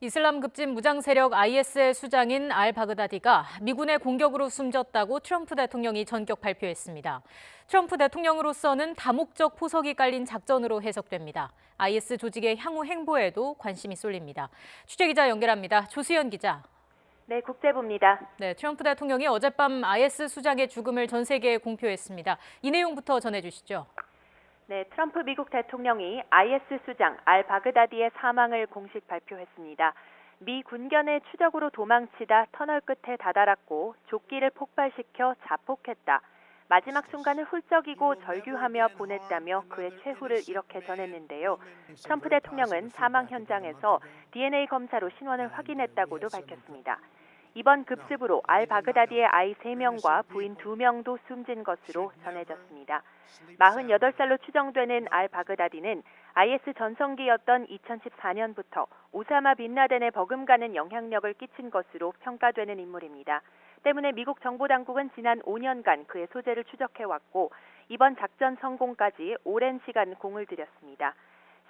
이슬람 급진 무장 세력 IS의 수장인 알-바그다디가 미군의 공격으로 숨졌다고 트럼프 대통령이 전격 발표했습니다. 트럼프 대통령으로서는 다목적 포석이 깔린 작전으로 해석됩니다. IS 조직의 향후 행보에도 관심이 쏠립니다. 취재기자 연결합니다. 조수연 기자. 네, 국제부입니다. 네, 트럼프 대통령이 어젯밤 IS 수장의 죽음을 전 세계에 공표했습니다. 이 내용부터 전해주시죠. 네, 트럼프 미국 대통령이 IS 수장 알-바그다디의 사망을 공식 발표했습니다. 미 군견의 추적으로 도망치다 터널 끝에 다다랐고 조끼를 폭발시켜 자폭했다. 마지막 순간을 훌쩍이고 절규하며 보냈다며 그의 최후를 이렇게 전했는데요. 트럼프 대통령은 사망 현장에서 DNA 검사로 신원을 확인했다고도 밝혔습니다. 이번 급습으로 알-바그다디의 아이 3명과 부인 2명도 숨진 것으로 전해졌습니다. 48살로 추정되는 알-바그다디는 IS 전성기였던 2014년부터 오사마 빈라덴에 버금가는 영향력을 끼친 것으로 평가되는 인물입니다. 때문에 미국 정보당국은 지난 5년간 그의 소재를 추적해왔고 이번 작전 성공까지 오랜 시간 공을 들였습니다.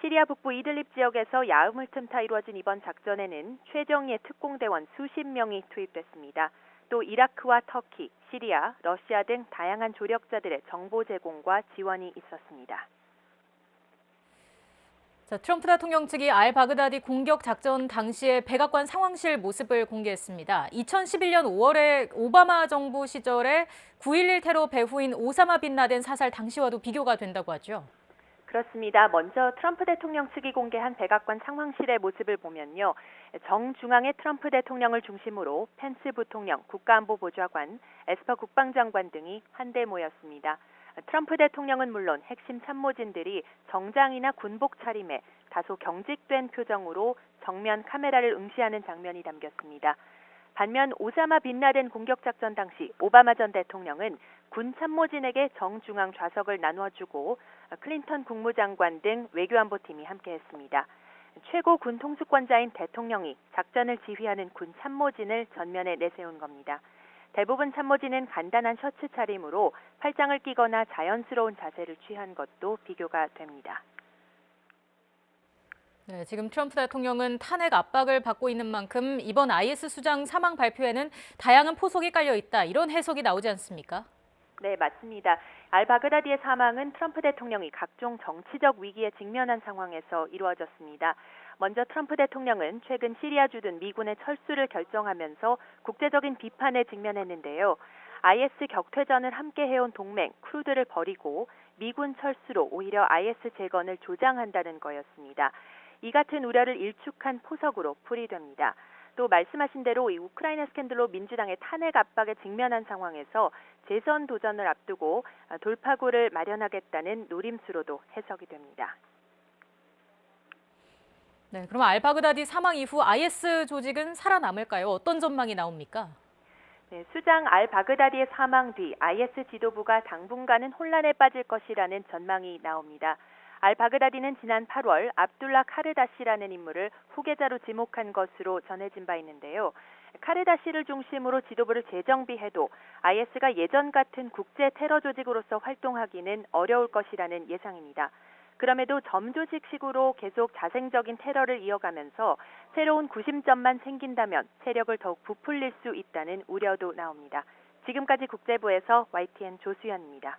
시리아 북부 이들립 지역에서 야음을 틈타 이루어진 이번 작전에는 최정예 특공대원 수십 명이 투입됐습니다. 또 이라크와 터키, 시리아, 러시아 등 다양한 조력자들의 정보 제공과 지원이 있었습니다. 트럼프 대통령 측이 알-바그다디 공격 작전 당시의 백악관 상황실 모습을 공개했습니다. 2011년 5월에 오바마 정부 시절에 9.11 테러 배후인 오사마 빈 라덴 사살 당시와도 비교가 된다고 하죠. 그렇습니다. 먼저 트럼프 대통령 측이 공개한 백악관 상황실의 모습을 보면요. 정중앙에 트럼프 대통령을 중심으로 펜스 부통령, 국가안보보좌관, 에스퍼 국방장관 등이 한데 모였습니다. 트럼프 대통령은 물론 핵심 참모진들이 정장이나 군복 차림에 다소 경직된 표정으로 정면 카메라를 응시하는 장면이 담겼습니다. 반면 오사마 빈 라덴 공격 작전 당시 오바마 전 대통령은 군 참모진에게 정중앙 좌석을 나눠주고 클린턴 국무장관 등 외교안보팀이 함께했습니다. 최고 군 통수권자인 대통령이 작전을 지휘하는 군 참모진을 전면에 내세운 겁니다. 대부분 참모진은 간단한 셔츠 차림으로 팔짱을 끼거나 자연스러운 자세를 취한 것도 비교가 됩니다. 네, 지금 트럼프 대통령은 탄핵 압박을 받고 있는 만큼 이번 IS 수장 사망 발표에는 다양한 포석이 깔려 있다. 이런 해석이 나오지 않습니까? 네, 맞습니다. 알-바그다디의 사망은 트럼프 대통령이 각종 정치적 위기에 직면한 상황에서 이루어졌습니다. 먼저 트럼프 대통령은 최근 시리아 주둔 미군의 철수를 결정하면서 국제적인 비판에 직면했는데요. IS 격퇴전을 함께 해온 동맹 쿠르드를 버리고 미군 철수로 오히려 IS 재건을 조장한다는 거였습니다. 이 같은 우려를 일축한 포석으로 풀이됩니다. 또 말씀하신 대로 이 우크라이나 스캔들로 민주당의 탄핵 압박에 직면한 상황에서 재선 도전을 앞두고 돌파구를 마련하겠다는 노림수로도 해석이 됩니다. 네, 그럼 알-바그다디 사망 이후 IS 조직은 살아남을까요? 어떤 전망이 나옵니까? 네, 수장 알-바그다디의 사망 뒤 IS 지도부가 당분간은 혼란에 빠질 것이라는 전망이 나옵니다. 알-바그다디는 지난 8월 압둘라 카르다시라는 인물을 후계자로 지목한 것으로 전해진 바 있는데요. 카르다시를 중심으로 지도부를 재정비해도 IS가 예전 같은 국제 테러 조직으로서 활동하기는 어려울 것이라는 예상입니다. 그럼에도 점조직식으로 계속 자생적인 테러를 이어가면서 새로운 구심점만 생긴다면 세력을 더욱 부풀릴 수 있다는 우려도 나옵니다. 지금까지 국제부에서 YTN 조수연입니다.